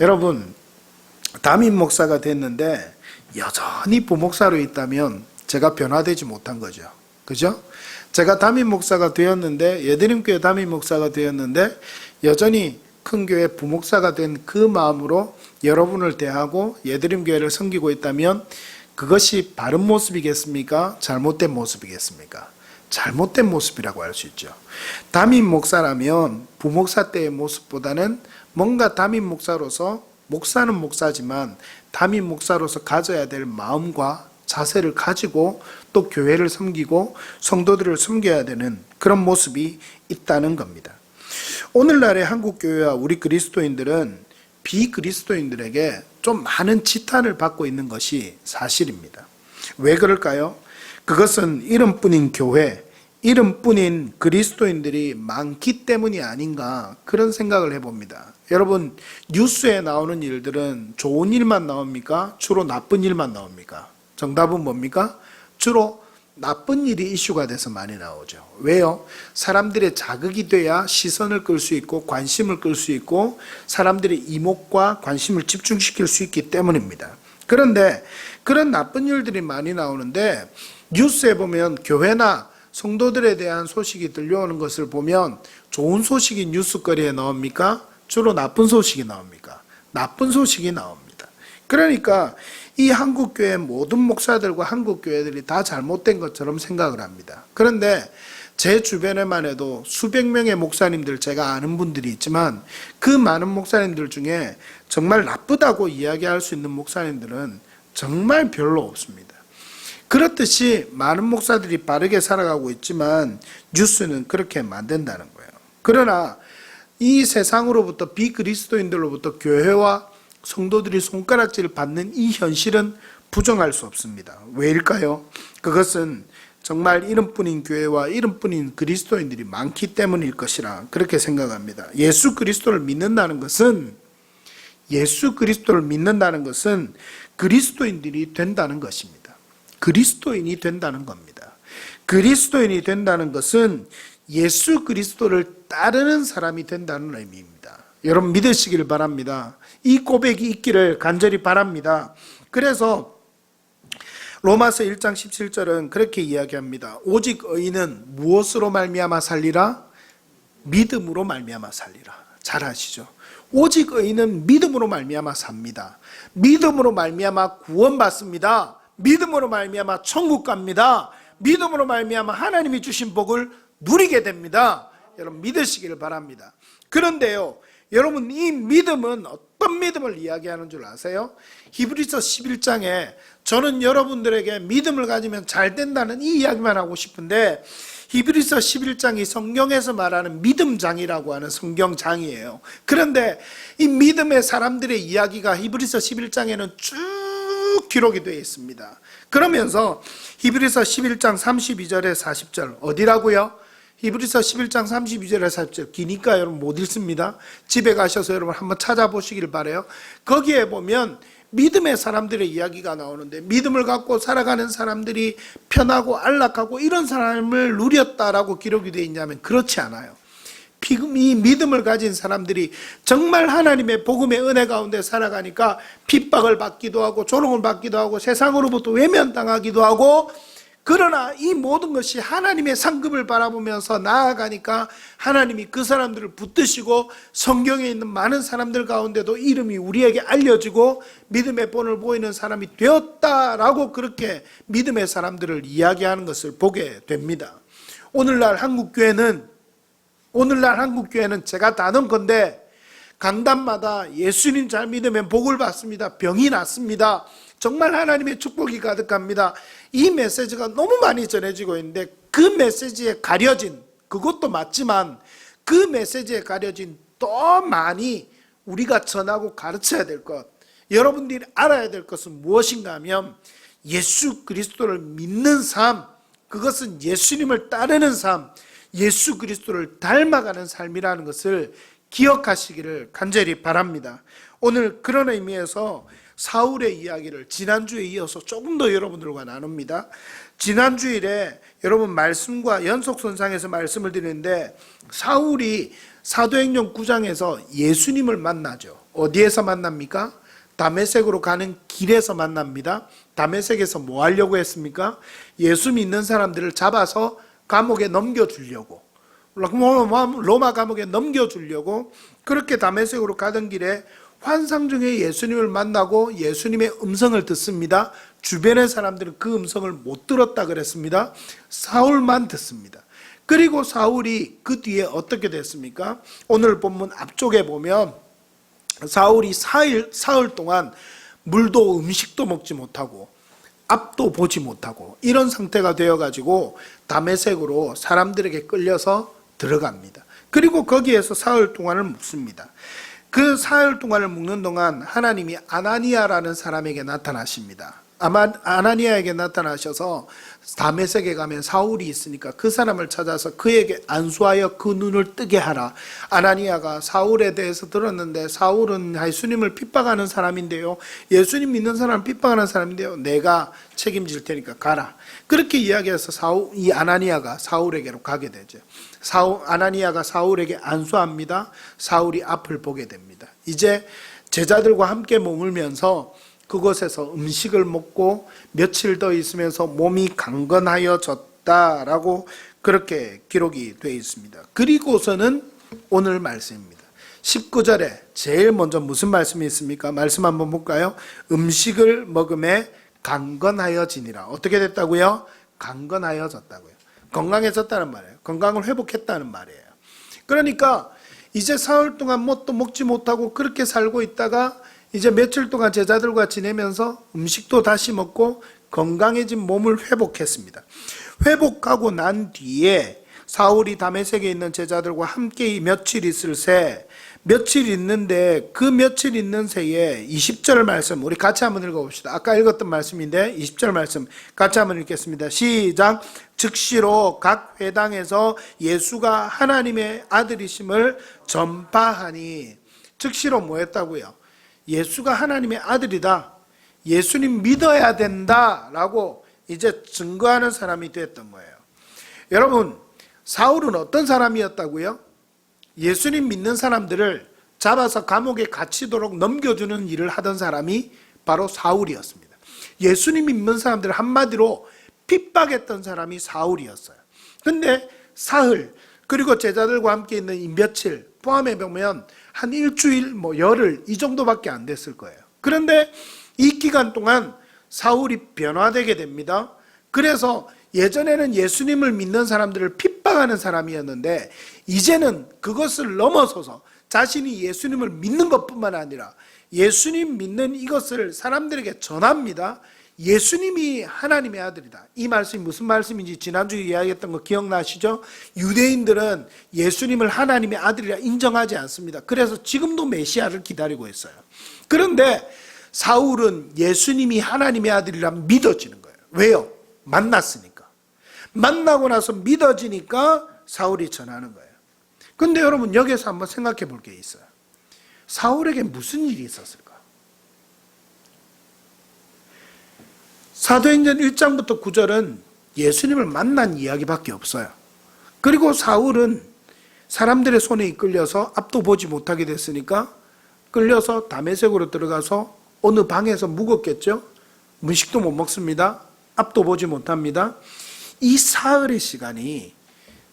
여러분, 담임 목사가 됐는데 여전히 부목사로 있다면 제가 변화되지 못한 거죠. 그죠? 제가 담임 목사가 되었는데, 예드림교회 담임 목사가 되었는데 여전히 큰 교회 부목사가 된 그 마음으로 여러분을 대하고 예드림교회를 섬기고 있다면 그것이 바른 모습이겠습니까? 잘못된 모습이겠습니까? 잘못된 모습이라고 할 수 있죠. 담임 목사라면 부목사 때의 모습보다는 뭔가 담임 목사로서, 목사는 목사지만 담임 목사로서 가져야 될 마음과 자세를 가지고 또 교회를 섬기고 성도들을 섬겨야 되는 그런 모습이 있다는 겁니다. 오늘날의 한국교회와 우리 그리스도인들은 비그리스도인들에게 좀 많은 지탄을 받고 있는 것이 사실입니다. 왜 그럴까요? 그것은 이름뿐인 교회, 이름뿐인 그리스도인들이 많기 때문이 아닌가, 그런 생각을 해봅니다. 여러분, 뉴스에 나오는 일들은 좋은 일만 나옵니까? 주로 나쁜 일만 나옵니까? 정답은 뭡니까? 주로 나쁜 일이 이슈가 돼서 많이 나오죠. 왜요? 사람들의 자극이 돼야 시선을 끌 수 있고 관심을 끌 수 있고 사람들의 이목과 관심을 집중시킬 수 있기 때문입니다. 그런데 그런 나쁜 일들이 많이 나오는데 뉴스에 보면 교회나 성도들에 대한 소식이 들려오는 것을 보면 좋은 소식이 뉴스거리에 나옵니까? 주로 나쁜 소식이 나옵니까? 나쁜 소식이 나옵니다. 그러니까 이 한국교회 모든 목사들과 한국교회들이 다 잘못된 것처럼 생각을 합니다. 그런데 제 주변에만 해도 수백 명의 목사님들, 제가 아는 분들이 있지만 그 많은 목사님들 중에 정말 나쁘다고 이야기할 수 있는 목사님들은 정말 별로 없습니다. 그렇듯이 많은 목사들이 바르게 살아가고 있지만 뉴스는 그렇게 만든다는 거예요. 그러나 이 세상으로부터, 비그리스도인들로부터 교회와 성도들이 손가락질을 받는 이 현실은 부정할 수 없습니다. 왜일까요? 그것은 정말 이름뿐인 교회와 이름뿐인 그리스도인들이 많기 때문일 것이라 그렇게 생각합니다. 예수 그리스도를 믿는다는 것은 그리스도인들이 된다는 것입니다. 그리스도인이 된다는 겁니다. 그리스도인이 된다는 것은 예수 그리스도를 따르는 사람이 된다는 의미입니다. 여러분 믿으시길 바랍니다. 이 고백이 있기를 간절히 바랍니다. 그래서 로마서 1장 17절은 그렇게 이야기합니다. 오직 의인은 무엇으로 말미암아 살리라? 믿음으로 말미암아 살리라. 잘 아시죠? 오직 의인은 믿음으로 말미암아 삽니다. 믿음으로 말미암아 구원받습니다. 믿음으로 말미암아 천국 갑니다. 믿음으로 말미암아 하나님이 주신 복을 누리게 됩니다. 여러분 믿으시기를 바랍니다. 그런데요, 여러분 이 믿음은 어떤 믿음을 이야기하는 줄 아세요? 히브리서 11장에 저는 여러분들에게 믿음을 가지면 잘 된다는 이 이야기만 하고 싶은데 히브리서 11장이 성경에서 말하는 믿음장이라고 하는 성경장이에요. 그런데 이 믿음의 사람들의 이야기가 히브리서 11장에는 쭉 기록이 되어 있습니다. 그러면서 히브리서 11장 32절에 40절 어디라고요? 히브리서 11장 32절에 40절 기니까 여러분 못 읽습니다. 집에 가셔서 여러분 한번 찾아보시길 바라요. 거기에 보면 믿음의 사람들의 이야기가 나오는데 믿음을 갖고 살아가는 사람들이 편하고 안락하고 이런 삶을 누렸다라고 기록이 되어 있냐면 그렇지 않아요. 이 믿음을 가진 사람들이 정말 하나님의 복음의 은혜 가운데 살아가니까 핍박을 받기도 하고 조롱을 받기도 하고 세상으로부터 외면당하기도 하고, 그러나 이 모든 것이 하나님의 상급을 바라보면서 나아가니까 하나님이 그 사람들을 붙드시고 성경에 있는 많은 사람들 가운데도 이름이 우리에게 알려지고 믿음의 본을 보이는 사람이 되었다라고 그렇게 믿음의 사람들을 이야기하는 것을 보게 됩니다. 오늘날 한국교회는 제가 다는 건데 강단마다 예수님 잘 믿으면 복을 받습니다. 병이 낫습니다. 정말 하나님의 축복이 가득합니다. 이 메시지가 너무 많이 전해지고 있는데 그 메시지에 가려진, 그것도 맞지만 그 메시지에 가려진 더 많이 우리가 전하고 가르쳐야 될 것, 여러분들이 알아야 될 것은 무엇인가 하면 예수 그리스도를 믿는 삶, 그것은 예수님을 따르는 삶, 예수 그리스도를 닮아가는 삶이라는 것을 기억하시기를 간절히 바랍니다. 오늘 그런 의미에서 사울의 이야기를 지난주에 이어서 조금 더 여러분들과 나눕니다. 지난 주일에 여러분 말씀과 연속선상에서 말씀을 드리는데 사울이 사도행전 9장에서 예수님을 만나죠. 어디에서 만납니까? 다메섹으로 가는 길에서 만납니다. 다메섹에서 뭐 하려고 했습니까? 예수 믿는 사람들을 잡아서 감옥에 넘겨주려고, 로마 감옥에 넘겨주려고 그렇게 다메섹으로 가던 길에 환상 중에 예수님을 만나고 예수님의 음성을 듣습니다. 주변의 사람들은 그 음성을 못 들었다 그랬습니다. 사울만 듣습니다. 그리고 사울이 그 뒤에 어떻게 됐습니까? 오늘 본문 앞쪽에 보면 사울이 사흘 동안 물도 음식도 먹지 못하고 앞도 보지 못하고 이런 상태가 되어가지고 다메섹으로 사람들에게 끌려서 들어갑니다. 그리고 거기에서 사흘 동안을 묵습니다. 그 사흘 동안을 묵는 동안 하나님이 아나니아라는 사람에게 나타나십니다. 아나니아에게 나타나셔서 다메섹에 가면 사울이 있으니까 그 사람을 찾아서 그에게 안수하여 그 눈을 뜨게 하라. 아나니아가 사울에 대해서 들었는데 사울은 예수님을 핍박하는 사람인데요, 예수님 믿는 사람을 핍박하는 사람인데요, 내가 책임질 테니까 가라. 그렇게 이야기해서 이 아나니아가 사울에게로 가게 되죠. 아나니아가 사울에게 안수합니다. 사울이 앞을 보게 됩니다. 이제 제자들과 함께 머물면서 그곳에서 음식을 먹고 며칠 더 있으면서 몸이 강건하여졌다라고 그렇게 기록이 되어 있습니다. 그리고서는 오늘 말씀입니다. 19절에 제일 먼저 무슨 말씀이 있습니까? 말씀 한번 볼까요? 음식을 먹음에 강건하여지니라. 어떻게 됐다고요? 강건하여졌다고요. 건강해졌다는 말이에요. 건강을 회복했다는 말이에요. 그러니까 이제 사흘 동안 뭣도 먹지 못하고 그렇게 살고 있다가 이제 며칠 동안 제자들과 지내면서 음식도 다시 먹고 건강해진 몸을 회복했습니다. 회복하고 난 뒤에 사울이 다메섹에 있는 제자들과 함께 며칠 있을 새, 며칠 있는데 그 며칠 있는 새에 20절 말씀 우리 같이 한번 읽어봅시다. 아까 읽었던 말씀인데 20절 말씀 같이 한번 읽겠습니다. 시작. 즉시로 각 회당에서 예수가 하나님의 아들이심을 전파하니. 즉시로 뭐 했다고요? 예수가 하나님의 아들이다, 예수님 믿어야 된다라고 이제 증거하는 사람이 됐던 거예요. 여러분, 사울은 어떤 사람이었다고요? 예수님 믿는 사람들을 잡아서 감옥에 갇히도록 넘겨주는 일을 하던 사람이 바로 사울이었습니다. 예수님 믿는 사람들을 한마디로 핍박했던 사람이 사울이었어요. 근데 사흘, 그리고 제자들과 함께 있는 이 며칠 포함해 보면 한 일주일, 열흘 이 정도밖에 안 됐을 거예요. 그런데 이 기간 동안 사울이 변화되게 됩니다. 그래서 예전에는 예수님을 믿는 사람들을 핍박하는 사람이었는데 이제는 그것을 넘어서서 자신이 예수님을 믿는 것뿐만 아니라 예수님 믿는 이것을 사람들에게 전합니다. 예수님이 하나님의 아들이다. 이 말씀이 무슨 말씀인지 지난주에 이야기했던 거 기억나시죠? 유대인들은 예수님을 하나님의 아들이라 인정하지 않습니다. 그래서 지금도 메시아를 기다리고 있어요. 그런데 사울은 예수님이 하나님의 아들이라 믿어지는 거예요. 왜요? 만났으니까. 만나고 나서 믿어지니까 사울이 전하는 거예요. 근데 여러분, 여기서 한번 생각해 볼 게 있어요. 사울에게 무슨 일이 있었을까? 사도행전 1장부터 9절은 예수님을 만난 이야기밖에 없어요. 그리고 사울은 사람들의 손에 이끌려서 앞도 보지 못하게 됐으니까 끌려서 다메섹으로 들어가서 어느 방에서 묵었겠죠. 음식도 못 먹습니다. 앞도 보지 못합니다. 이 사흘의 시간이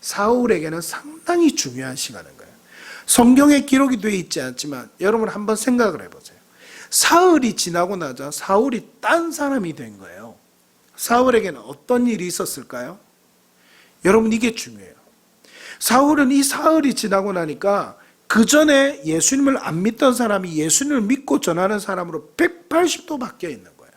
사울에게는 상당히 중요한 시간인 거예요. 성경에 기록이 되어 있지 않지만 여러분 한번 생각을 해보세요. 사흘이 지나고 나자 사울이 딴 사람이 된 거예요. 사울에게는 어떤 일이 있었을까요? 여러분, 이게 중요해요. 사울은 이 사흘이 지나고 나니까 그 전에 예수님을 안 믿던 사람이 예수님을 믿고 전하는 사람으로 180도 바뀌어 있는 거예요.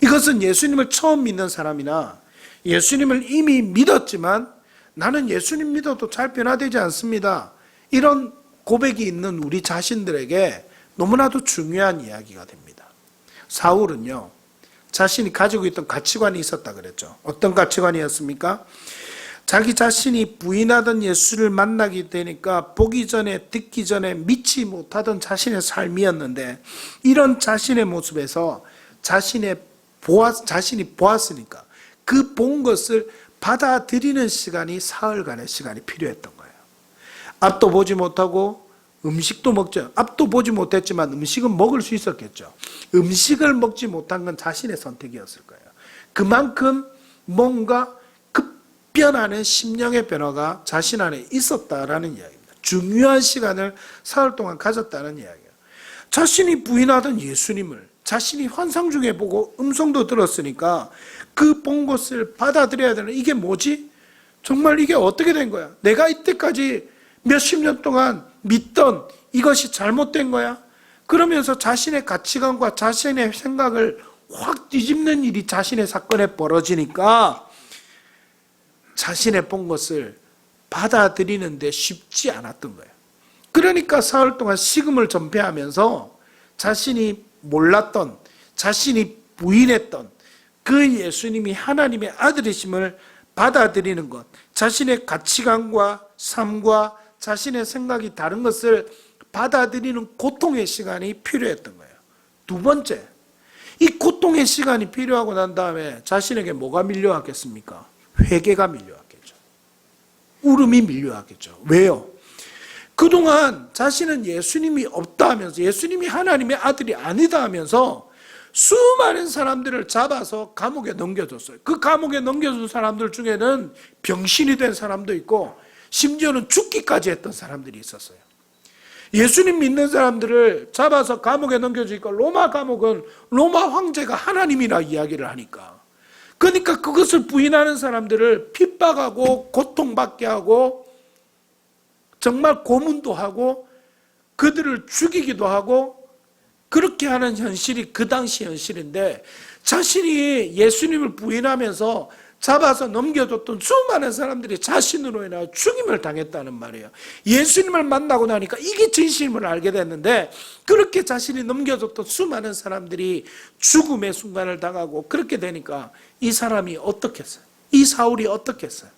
이것은 예수님을 처음 믿는 사람이나 예수님을 이미 믿었지만 나는 예수님 믿어도 잘 변화되지 않습니다, 이런 고백이 있는 우리 자신들에게 너무나도 중요한 이야기가 됩니다. 사울은요, 자신이 가지고 있던 가치관이 있었다 그랬죠. 어떤 가치관이었습니까? 자기 자신이 부인하던 예수를 만나게 되니까 보기 전에 듣기 전에 믿지 못하던 자신의 삶이었는데 이런 자신의 모습에서 자신이 보았으니까 그 본 것을 받아들이는 시간이 사흘간의 시간이 필요했던 거예요. 앞도 보지 못하고 음식도 먹죠. 앞도 보지 못했지만 음식은 먹을 수 있었겠죠. 음식을 먹지 못한 건 자신의 선택이었을 거예요. 그만큼 뭔가 급변하는 심령의 변화가 자신 안에 있었다라는 이야기입니다. 중요한 시간을 사흘 동안 가졌다는 이야기예요. 자신이 부인하던 예수님을 자신이 환상 중에 보고 음성도 들었으니까 그 본 것을 받아들여야 되는, 이게 뭐지? 정말 이게 어떻게 된 거야? 내가 이때까지 몇십 년 동안 믿던 이것이 잘못된 거야? 그러면서 자신의 가치관과 자신의 생각을 확 뒤집는 일이 자신의 사건에 벌어지니까 자신의 본 것을 받아들이는데 쉽지 않았던 거예요. 그러니까 사흘 동안 식음을 전폐하면서 자신이 몰랐던, 자신이 부인했던 그 예수님이 하나님의 아들이심을 받아들이는 것, 자신의 가치관과 삶과 자신의 생각이 다른 것을 받아들이는 고통의 시간이 필요했던 거예요. 두 번째, 이 고통의 시간이 필요하고 난 다음에 자신에게 뭐가 밀려왔겠습니까? 회개가 밀려왔겠죠. 울음이 밀려왔겠죠. 왜요? 그동안 자신은 예수님이 없다 하면서, 예수님이 하나님의 아들이 아니다 하면서 수많은 사람들을 잡아서 감옥에 넘겨줬어요. 그 감옥에 넘겨준 사람들 중에는 병신이 된 사람도 있고 심지어는 죽기까지 했던 사람들이 있었어요. 예수님 믿는 사람들을 잡아서 감옥에 넘겨주니까 로마 감옥은 로마 황제가 하나님이라 이야기를 하니까, 그러니까 그것을 부인하는 사람들을 핍박하고 고통받게 하고 정말 고문도 하고 그들을 죽이기도 하고 그렇게 하는 현실이 그 당시 현실인데, 자신이 예수님을 부인하면서 잡아서 넘겨줬던 수많은 사람들이 자신으로 인하여 죽임을 당했다는 말이에요. 예수님을 만나고 나니까 이게 진심을 알게 됐는데, 그렇게 자신이 넘겨줬던 수많은 사람들이 죽음의 순간을 당하고 그렇게 되니까 이 사람이 어떻게 했어요? 이 사울이 어떻게 했어요?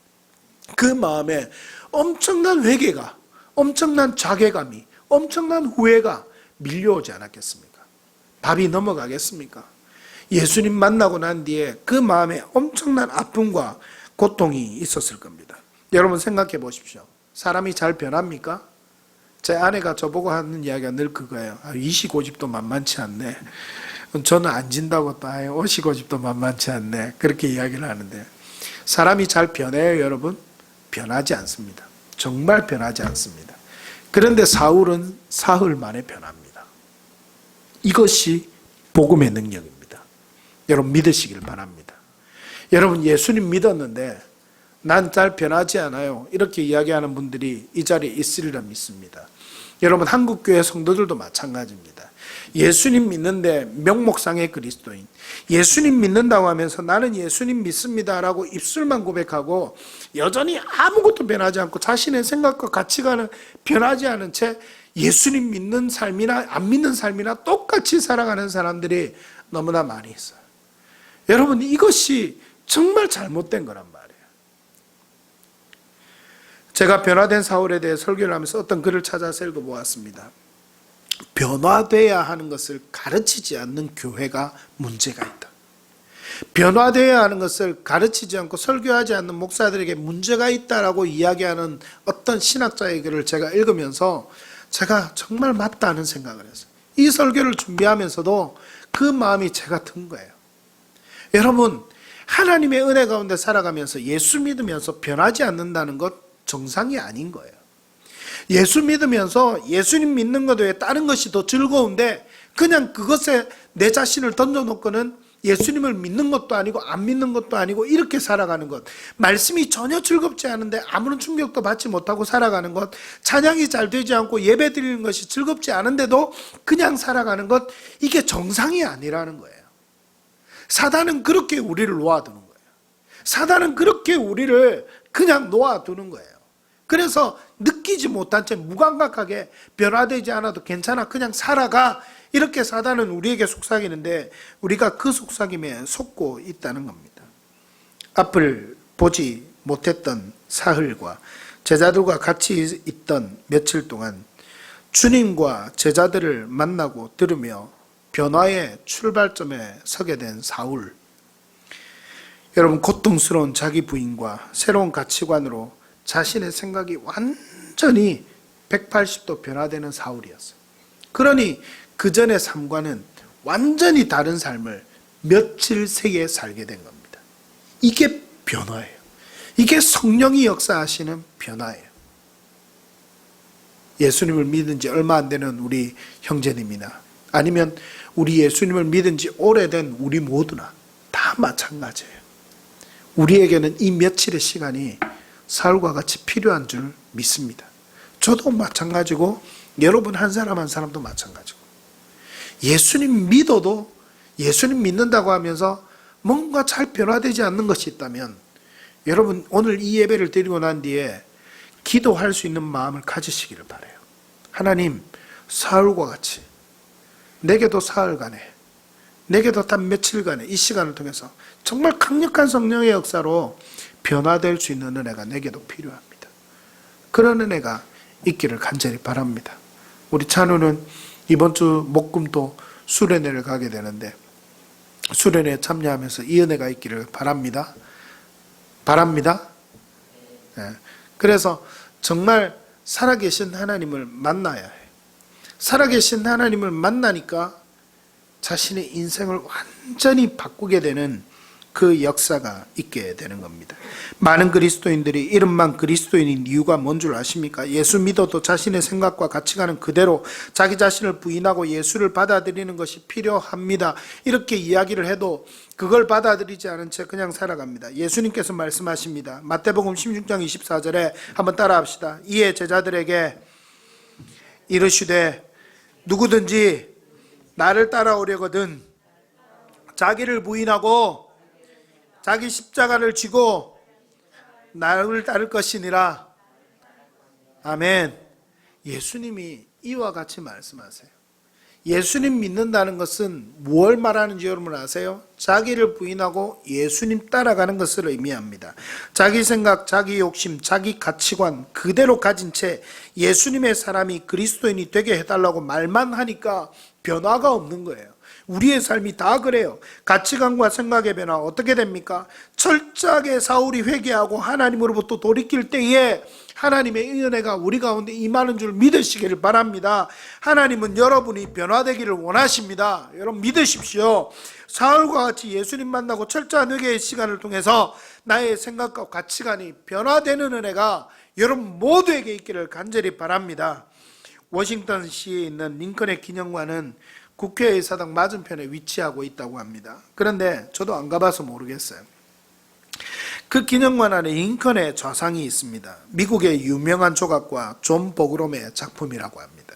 그 마음에 엄청난 회개가, 엄청난 자괴감이, 엄청난 후회가 밀려오지 않았겠습니까? 밥이 넘어가겠습니까? 예수님 만나고 난 뒤에 그 마음에 엄청난 아픔과 고통이 있었을 겁니다. 여러분 생각해 보십시오. 사람이 잘 변합니까? 제 아내가 저보고 하는 이야기가 늘 그거예요. 이시고집도 만만치 않네. 저는 안 진다고 또 오시고집도 만만치 않네. 그렇게 이야기를 하는데, 사람이 잘 변해요, 여러분? 변하지 않습니다. 정말 변하지 않습니다. 그런데 사울은 사흘 만에 변합니다. 이것이 복음의 능력입니다. 여러분 믿으시길 바랍니다. 여러분 예수님 믿었는데 난 잘 변하지 않아요, 이렇게 이야기하는 분들이 이 자리에 있으리라 믿습니다. 여러분 한국교회 성도들도 마찬가지입니다. 예수님 믿는데 명목상의 그리스도인, 예수님 믿는다고 하면서 나는 예수님 믿습니다라고 입술만 고백하고 여전히 아무것도 변하지 않고 자신의 생각과 가치관은 변하지 않은 채 예수님 믿는 삶이나 안 믿는 삶이나 똑같이 살아가는 사람들이 너무나 많이 있어요. 여러분 이것이 정말 잘못된 거란 말이에요. 제가 변화된 사울에 대해 설교를 하면서 어떤 글을 찾아서 읽어보았습니다. 변화되어야 하는 것을 가르치지 않는 교회가 문제가 있다. 변화되어야 하는 것을 가르치지 않고 설교하지 않는 목사들에게 문제가 있다라고 이야기하는 어떤 신학자의 글을 제가 읽으면서 제가 정말 맞다는 생각을 했어요. 이 설교를 준비하면서도 그 마음이 제가 든 거예요. 여러분 하나님의 은혜 가운데 살아가면서 예수 믿으면서 변하지 않는다는 것 정상이 아닌 거예요. 예수 믿으면서 예수님 믿는 것 외에 다른 것이 더 즐거운데 그냥 그것에 내 자신을 던져놓고는 예수님을 믿는 것도 아니고 안 믿는 것도 아니고 이렇게 살아가는 것, 말씀이 전혀 즐겁지 않은데 아무런 충격도 받지 못하고 살아가는 것, 찬양이 잘 되지 않고 예배 드리는 것이 즐겁지 않은데도 그냥 살아가는 것, 이게 정상이 아니라는 거예요. 사단은 그렇게 우리를 놓아두는 거예요. 사단은 그렇게 우리를 그냥 놓아두는 거예요. 그래서 느끼지 못한 채 무감각하게 변화되지 않아도 괜찮아, 그냥 살아가, 이렇게 사단은 우리에게 속삭이는데 우리가 그 속삭임에 속고 있다는 겁니다. 앞을 보지 못했던 사흘과 제자들과 같이 있던 며칠 동안 주님과 제자들을 만나고 들으며 변화의 출발점에 서게 된 사울. 여러분 고통스러운 자기 부인과 새로운 가치관으로 자신의 생각이 완전히 완전히 180도 변화되는 사울이었어요. 그러니 그 전의 삶과는 완전히 다른 삶을 며칠 새에 살게 된 겁니다. 이게 변화예요. 이게 성령이 역사하시는 변화예요. 예수님을 믿은 지 얼마 안 되는 우리 형제님이나 아니면 우리 예수님을 믿은 지 오래된 우리 모두나 다 마찬가지예요. 우리에게는 이 며칠의 시간이 사울과 같이 필요한 줄 믿습니다. 저도 마찬가지고 여러분 한 사람 한 사람도 마찬가지고 예수님 믿어도 예수님 믿는다고 하면서 뭔가 잘 변화되지 않는 것이 있다면 여러분 오늘 이 예배를 드리고 난 뒤에 기도할 수 있는 마음을 가지시기를 바라요. 하나님, 사울과 같이 내게도 사흘간에 내게도 단 며칠간에 이 시간을 통해서 정말 강력한 성령의 역사로 변화될 수 있는 은혜가 내게도 필요합니다. 그런 은혜가 있기를 간절히 바랍니다. 우리 찬우는 이번 주 목금도 수련회를 가게 되는데 수련회에 참여하면서 이 은혜가 있기를 바랍니다. 네. 그래서 정말 살아계신 하나님을 만나야 해요. 살아계신 하나님을 만나니까 자신의 인생을 완전히 바꾸게 되는 그 역사가 있게 되는 겁니다. 많은 그리스도인들이 이름만 그리스도인인 이유가 뭔 줄 아십니까? 예수 믿어도 자신의 생각과 가치관은 그대로 자기 자신을 부인하고 예수를 받아들이는 것이 필요합니다. 이렇게 이야기를 해도 그걸 받아들이지 않은 채 그냥 살아갑니다. 예수님께서 말씀하십니다. 마태복음 16장 24절에 한번 따라합시다. 이에 제자들에게 이르시되 누구든지 나를 따라오려거든 자기를 부인하고 자기 십자가를 지고 나를 따를 것이니라. 아멘. 예수님이 이와 같이 말씀하세요. 예수님 믿는다는 것은 무엇을 말하는지 여러분 아세요? 자기를 부인하고 예수님 따라가는 것을 의미합니다. 자기 생각, 자기 욕심, 자기 가치관 그대로 가진 채 예수님의 사람이 그리스도인이 되게 해달라고 말만 하니까 변화가 없는 거예요. 우리의 삶이 다 그래요. 가치관과 생각의 변화 어떻게 됩니까? 철저하게 사울이 회개하고 하나님으로부터 돌이킬 때에 하나님의 은혜가 우리 가운데 임하는 줄 믿으시기를 바랍니다. 하나님은 여러분이 변화되기를 원하십니다. 여러분 믿으십시오. 사울과 같이 예수님 만나고 철저한 회개의 시간을 통해서 나의 생각과 가치관이 변화되는 은혜가 여러분 모두에게 있기를 간절히 바랍니다. 워싱턴시에 있는 링컨의 기념관은 국회의사당 맞은편에 위치하고 있다고 합니다. 그런데 저도 안 가봐서 모르겠어요. 그 기념관 안에 링컨의 좌상이 있습니다. 미국의 유명한 조각가 존 보그롬의 작품이라고 합니다.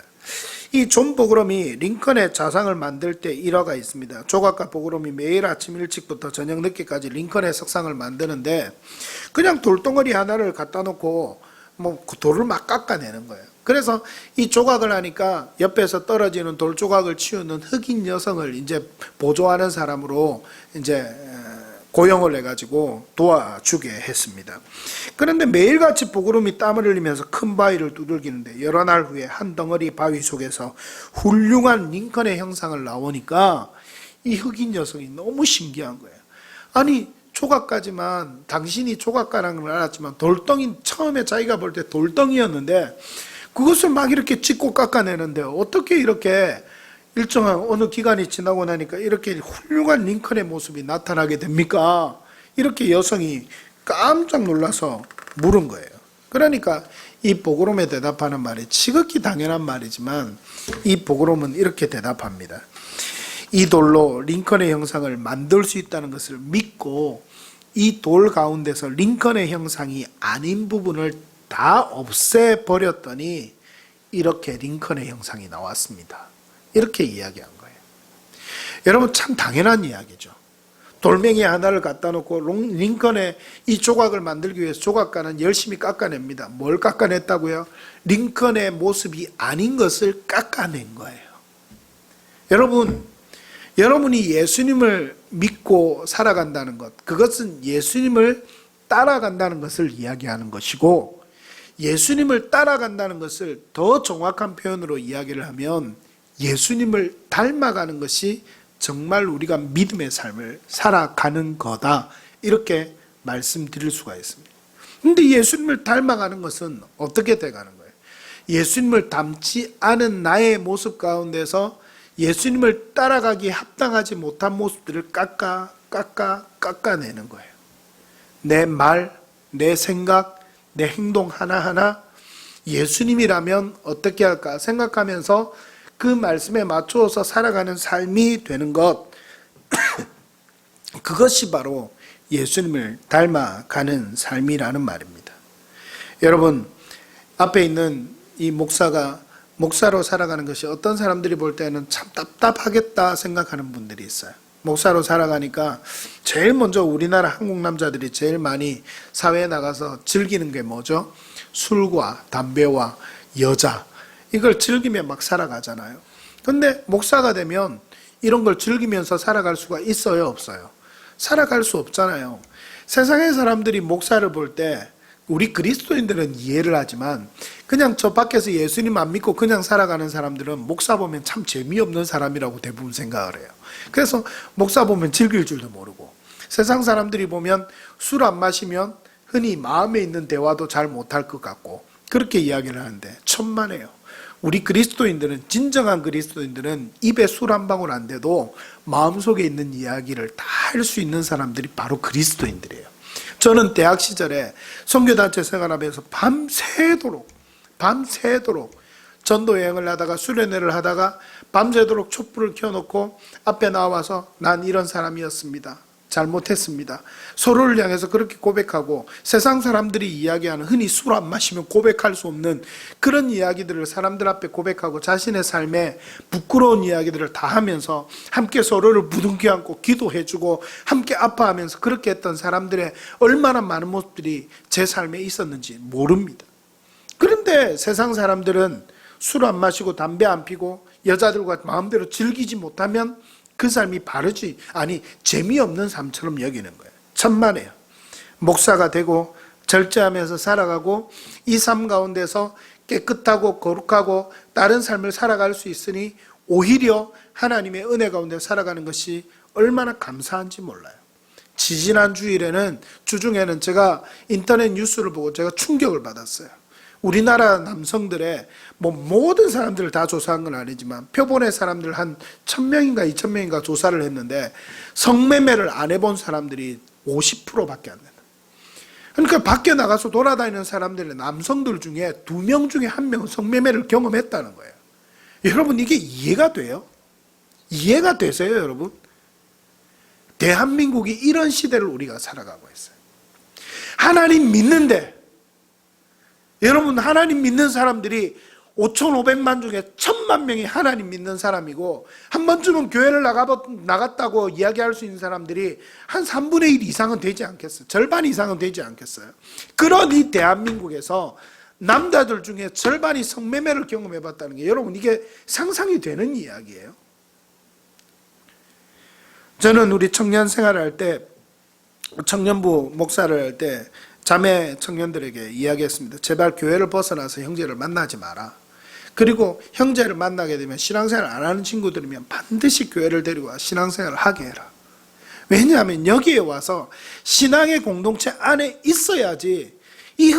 이 존 보그롬이 링컨의 좌상을 만들 때 일화가 있습니다. 조각가 보그롬이 매일 아침 일찍부터 저녁 늦게까지 링컨의 석상을 만드는데 그냥 돌덩어리 하나를 갖다 놓고 돌을 막 깎아내는 거예요. 그래서 이 조각을 하니까 옆에서 떨어지는 돌 조각을 치우는 흑인 여성을 이제 보조하는 사람으로 이제 고용을 해가지고 도와주게 했습니다. 그런데 매일같이 보그롬이 땀을 흘리면서 큰 바위를 두들기는데 여러 날 후에 한 덩어리 바위 속에서 훌륭한 링컨의 형상을 나오니까 이 흑인 여성이 너무 신기한 거예요. 아니 조각가지만 당신이 조각가라는 걸 알았지만 돌덩이 처음에 자기가 볼 때 돌덩이였는데 그것을 막 이렇게 찍고 깎아내는데 어떻게 이렇게 일정한 어느 기간이 지나고 나니까 이렇게 훌륭한 링컨의 모습이 나타나게 됩니까? 이렇게 여성이 깜짝 놀라서 물은 거예요. 그러니까 이 보그롬에 대답하는 말이 지극히 당연한 말이지만 이 보그롬은 이렇게 대답합니다. 이 돌로 링컨의 형상을 만들 수 있다는 것을 믿고 이 돌 가운데서 링컨의 형상이 아닌 부분을 다 없애버렸더니 이렇게 링컨의 형상이 나왔습니다. 이렇게 이야기한 거예요. 여러분 참 당연한 이야기죠. 돌멩이 하나를 갖다 놓고 링컨의 이 조각을 만들기 위해서 조각가는 열심히 깎아냅니다. 뭘 깎아냈다고요? 링컨의 모습이 아닌 것을 깎아낸 거예요. 여러분이 예수님을 믿고 살아간다는 것, 그것은 예수님을 따라간다는 것을 이야기하는 것이고, 예수님을 따라간다는 것을 더 정확한 표현으로 이야기를 하면 예수님을 닮아가는 것이 정말 우리가 믿음의 삶을 살아가는 거다, 이렇게 말씀드릴 수가 있습니다. 근데 예수님을 닮아가는 것은 어떻게 돼가는 거예요? 예수님을 닮지 않은 나의 모습 가운데서 예수님을 따라가기에 합당하지 못한 모습들을 깎아내는 거예요. 내 말, 내 생각, 내 행동 하나하나 예수님이라면 어떻게 할까 생각하면서 그 말씀에 맞추어서 살아가는 삶이 되는 것, 그것이 바로 예수님을 닮아가는 삶이라는 말입니다. 여러분, 앞에 있는 이 목사로 살아가는 것이 어떤 사람들이 볼 때는 참 답답하겠다 생각하는 분들이 있어요. 목사로 살아가니까 제일 먼저 우리나라 한국 남자들이 제일 많이 사회에 나가서 즐기는 게 뭐죠? 술과 담배와 여자, 이걸 즐기며 막 살아가잖아요. 근데 목사가 되면 이런 걸 즐기면서 살아갈 수가 있어요, 없어요? 살아갈 수 없잖아요. 세상의 사람들이 목사를 볼 때 우리 그리스도인들은 이해를 하지만 그냥 저 밖에서 예수님 안 믿고 그냥 살아가는 사람들은 목사 보면 참 재미없는 사람이라고 대부분 생각을 해요. 그래서 목사 보면 즐길 줄도 모르고, 세상 사람들이 보면 술 안 마시면 흔히 마음에 있는 대화도 잘 못할 것 같고 그렇게 이야기를 하는데 천만에요. 우리 그리스도인들은, 진정한 그리스도인들은 입에 술 한 방울 안 돼도 마음속에 있는 이야기를 다 할 수 있는 사람들이 바로 그리스도인들이에요. 저는 대학 시절에 선교단체 생활하면서 밤새도록 전도 여행을 하다가 수련회를 하다가 밤새도록 촛불을 켜놓고 앞에 나와서 난 이런 사람이었습니다, 잘못했습니다, 서로를 향해서 그렇게 고백하고, 세상 사람들이 이야기하는 흔히 술 안 마시면 고백할 수 없는 그런 이야기들을 사람들 앞에 고백하고 자신의 삶에 부끄러운 이야기들을 다 하면서 함께 서로를 부둥켜 안고 기도해주고 함께 아파하면서 그렇게 했던 사람들의 얼마나 많은 모습들이 제 삶에 있었는지 모릅니다. 그런데 세상 사람들은 술 안 마시고 담배 안 피고 여자들과 마음대로 즐기지 못하면 그 삶이 재미없는 삶처럼 여기는 거예요. 천만에요. 목사가 되고 절제하면서 살아가고 이 삶 가운데서 깨끗하고 거룩하고 다른 삶을 살아갈 수 있으니 오히려 하나님의 은혜 가운데 살아가는 것이 얼마나 감사한지 몰라요. 지지난 주중에는 제가 인터넷 뉴스를 보고 제가 충격을 받았어요. 우리나라 남성들의 모든 사람들을 다 조사한 건 아니지만 표본의 사람들 한 1000명인가 2000명인가 조사를 했는데 성매매를 안 해본 사람들이 50%밖에 안 된다. 그러니까 밖에 나가서 돌아다니는 사람들의 남성들 중에 2명 중에 1명은 성매매를 경험했다는 거예요. 여러분, 이게 이해가 돼요? 이해가 되세요, 여러분? 대한민국이 이런 시대를 우리가 살아가고 있어요. 하나님 믿는데, 여러분, 하나님 믿는 사람들이 5,500만 중에 1,000만 명이 하나님 믿는 사람이고, 한 번쯤은 교회를 나갔다고 이야기할 수 있는 사람들이 한 3분의 1 이상은 되지 않겠어요? 절반 이상은 되지 않겠어요? 그런 이 대한민국에서 남자들 중에 절반이 성매매를 경험해봤다는 게, 여러분, 이게 상상이 되는 이야기예요? 저는 우리 청년 생활을 할 때, 청년부 목사를 할 때 자매 청년들에게 이야기했습니다. 제발 교회를 벗어나서 형제를 만나지 마라. 그리고 형제를 만나게 되면 신앙생활 안 하는 친구들이면 반드시 교회를 데리고 와 신앙생활을 하게 해라. 왜냐하면 여기에 와서 신앙의 공동체 안에 있어야지 이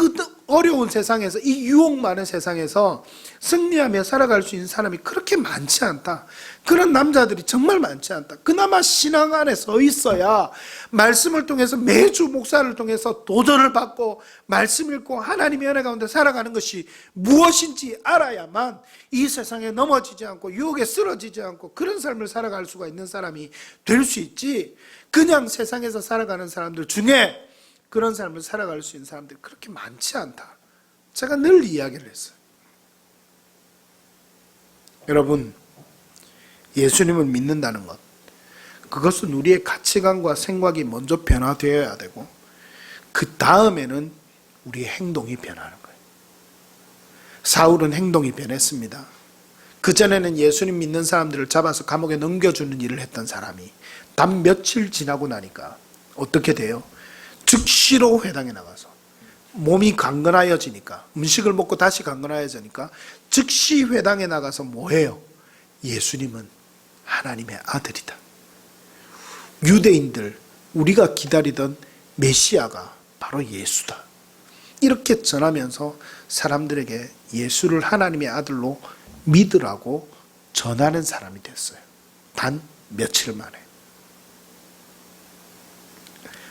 어려운 세상에서, 이 유혹 많은 세상에서 승리하며 살아갈 수 있는 사람이 그렇게 많지 않다. 그런 남자들이 정말 많지 않다. 그나마 신앙 안에 서 있어야 말씀을 통해서 매주 목사를 통해서 도전을 받고 말씀 읽고 하나님의 은혜 가운데 살아가는 것이 무엇인지 알아야만 이 세상에 넘어지지 않고 유혹에 쓰러지지 않고 그런 삶을 살아갈 수가 있는 사람이 될 수 있지, 그냥 세상에서 살아가는 사람들 중에 그런 삶을 살아갈 수 있는 사람들이 그렇게 많지 않다. 제가 늘 이야기를 했어요. 여러분, 예수님을 믿는다는 것, 그것은 우리의 가치관과 생각이 먼저 변화되어야 되고 그 다음에는 우리의 행동이 변하는 거예요. 사울은 행동이 변했습니다. 그전에는 예수님 믿는 사람들을 잡아서 감옥에 넘겨주는 일을 했던 사람이 단 며칠 지나고 나니까 어떻게 돼요? 즉시로 회당에 나가서 몸이 강건하여지니까, 음식을 먹고 다시 강건하여지니까 즉시 회당에 나가서 뭐해요? 예수님은 하나님의 아들이다. 유대인들, 우리가 기다리던 메시아가 바로 예수다. 이렇게 전하면서 사람들에게 예수를 하나님의 아들로 믿으라고 전하는 사람이 됐어요. 단 며칠 만에.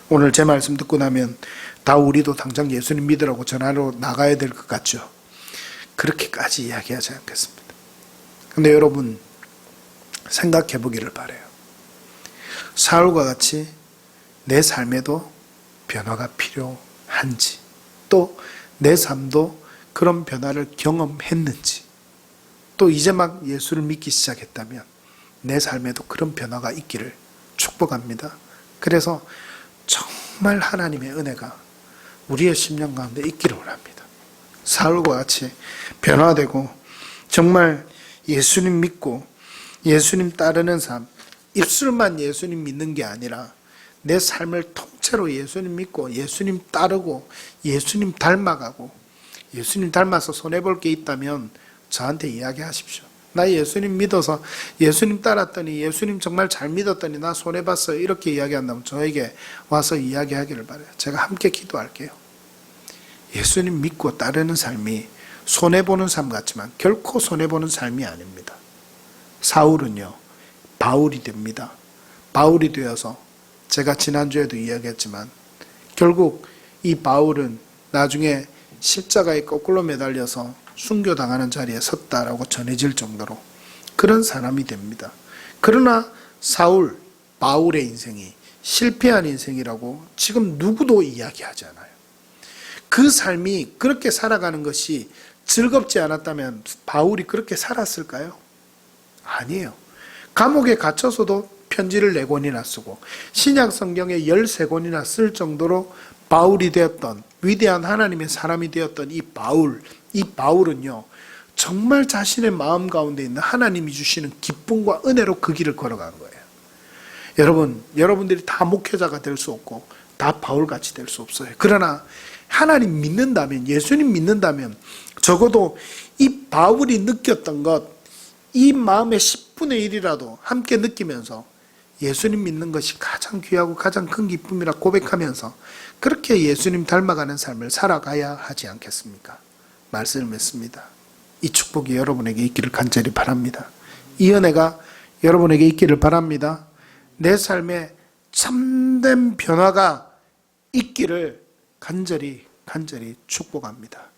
오늘 제 말씀 듣고 나면 다 우리도 당장 예수님 믿으라고 전하러 나가야 될 것 같죠. 그렇게까지 이야기하지 않겠습니다. 근데 여러분 생각해 보기를 바라요. 사울과 같이 내 삶에도 변화가 필요한지, 또 내 삶도 그런 변화를 경험했는지, 또 이제 막 예수를 믿기 시작했다면 내 삶에도 그런 변화가 있기를 축복합니다. 그래서 정말 하나님의 은혜가 우리의 심령 가운데 있기를 원합니다. 사울과 같이 변화되고 정말 예수님 믿고 예수님 따르는 삶, 입술만 예수님 믿는 게 아니라 내 삶을 통째로 예수님 믿고 예수님 따르고 예수님 닮아가고, 예수님 닮아서 손해볼 게 있다면 저한테 이야기하십시오. 나 예수님 믿어서 예수님 따랐더니 예수님 정말 잘 믿었더니 나 손해봤어요, 이렇게 이야기한다면 저에게 와서 이야기하기를 바라요. 제가 함께 기도할게요. 예수님 믿고 따르는 삶이 손해보는 삶 같지만 결코 손해보는 삶이 아닙니다. 사울은요 바울이 됩니다. 바울이 되어서 제가 지난주에도 이야기했지만 결국 이 바울은 나중에 십자가에 거꾸로 매달려서 순교당하는 자리에 섰다라고 전해질 정도로 그런 사람이 됩니다. 그러나 사울, 바울의 인생이 실패한 인생이라고 지금 누구도 이야기하지 않아요. 그 삶이 그렇게 살아가는 것이 즐겁지 않았다면 바울이 그렇게 살았을까요? 아니에요. 감옥에 갇혀서도 편지를 4권이나 쓰고 신약 성경에 13권이나 쓸 정도로 바울이 되었던, 위대한 하나님의 사람이 되었던 이 바울은요 정말 자신의 마음 가운데 있는 하나님이 주시는 기쁨과 은혜로 그 길을 걸어간 거예요. 여러분들이 다 목회자가 될 수 없고 다 바울같이 될 수 없어요. 그러나 하나님 믿는다면, 예수님 믿는다면 적어도 이 바울이 느꼈던 것, 이 마음의 10분의 1이라도 함께 느끼면서 예수님 믿는 것이 가장 귀하고 가장 큰 기쁨이라 고백하면서 그렇게 예수님 닮아가는 삶을 살아가야 하지 않겠습니까? 말씀을 맺습니다. 이 축복이 여러분에게 있기를 간절히 바랍니다. 이 은혜가 여러분에게 있기를 바랍니다. 내 삶에 참된 변화가 있기를 간절히 축복합니다.